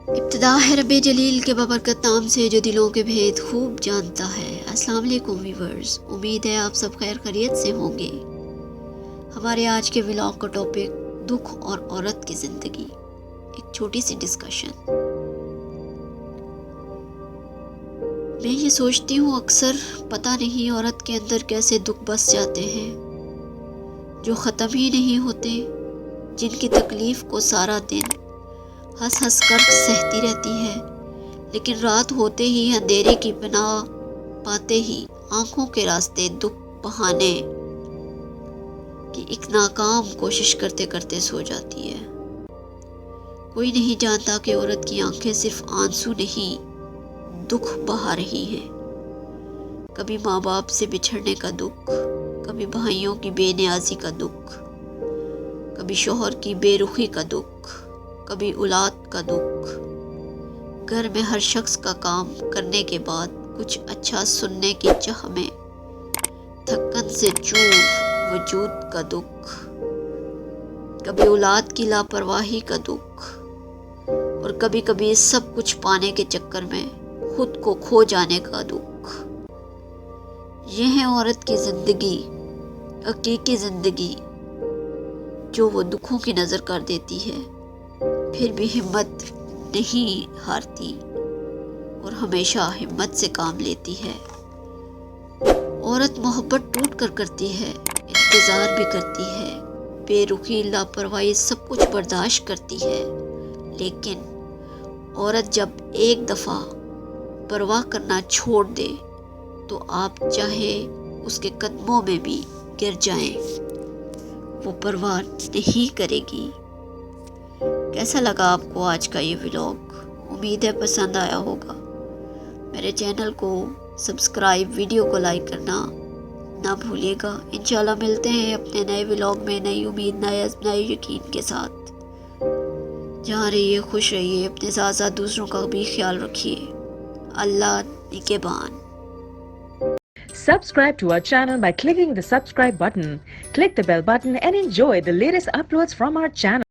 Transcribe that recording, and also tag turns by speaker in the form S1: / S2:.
S1: ابتدا ہے رب جلیل کے بابرکت نام سے جو دلوں کے بھید خوب جانتا ہے۔ السلام علیکم ویورز، امید ہے آپ سب خیر خیریت سے ہوں گے۔ ہمارے آج کے ولاگ کا ٹاپک دکھ اور عورت کی زندگی، ایک چھوٹی سی ڈسکشن۔ میں یہ سوچتی ہوں اکثر، پتہ نہیں عورت کے اندر کیسے دکھ بس جاتے ہیں جو ختم ہی نہیں ہوتے، جن کی تکلیف کو سارا دن ہنس ہنس کر سہتی رہتی ہے، لیکن رات ہوتے ہی اندھیرے کی پناہ پاتے ہی آنکھوں کے راستے دکھ بہانے کی ایک ناکام کوشش کرتے کرتے سو جاتی ہے۔ کوئی نہیں جانتا کہ عورت کی آنکھیں صرف آنسو نہیں دکھ بہا رہی ہیں۔ کبھی ماں باپ سے بچھڑنے کا دکھ، کبھی بھائیوں کی بے نیازی کا دکھ، کبھی شوہر کی بے رخی کا دکھ، کبھی اولاد کا دکھ۔ گھر میں ہر شخص کا کام کرنے کے بعد کچھ اچھا سننے کی چاہ میں تھکن سے چور وجود کا دکھ، کبھی اولاد کی لاپرواہی کا دکھ، اور کبھی کبھی سب کچھ پانے کے چکر میں خود کو کھو جانے کا دکھ۔ یہ ہے عورت کی زندگی، حقیقی زندگی، جو وہ دکھوں کی نظر کر دیتی ہے، پھر بھی ہمت نہیں ہارتی اور ہمیشہ ہمت سے کام لیتی ہے۔ عورت محبت ٹوٹ کر کرتی ہے، انتظار بھی کرتی ہے، بے رخی لاپرواہی سب کچھ برداشت کرتی ہے، لیکن عورت جب ایک دفعہ پرواہ کرنا چھوڑ دے تو آپ چاہے اس کے قدموں میں بھی گر جائیں، وہ پرواہ نہیں کرے گی۔ کیسا لگا آپ کو آج کا یہ ولاگ؟ امید ہے پسند آیا ہوگا۔ میرے چینل کو سبسکرائب، ویڈیو کو لائک کرنا نہ بھولیے گا۔ انشاءاللہ ملتے ہیں اپنے نئے ولاگ میں، نئی امید، نئے یقین کے ساتھ۔ جہاں رہیے خوش رہیے، اپنے ساتھ ساتھ دوسروں کا بھی خیال رکھیے۔ اللہ نگہبان۔
S2: Subscribe to our channel by clicking the subscribe button. Click the bell button and enjoy the latest uploads from our channel.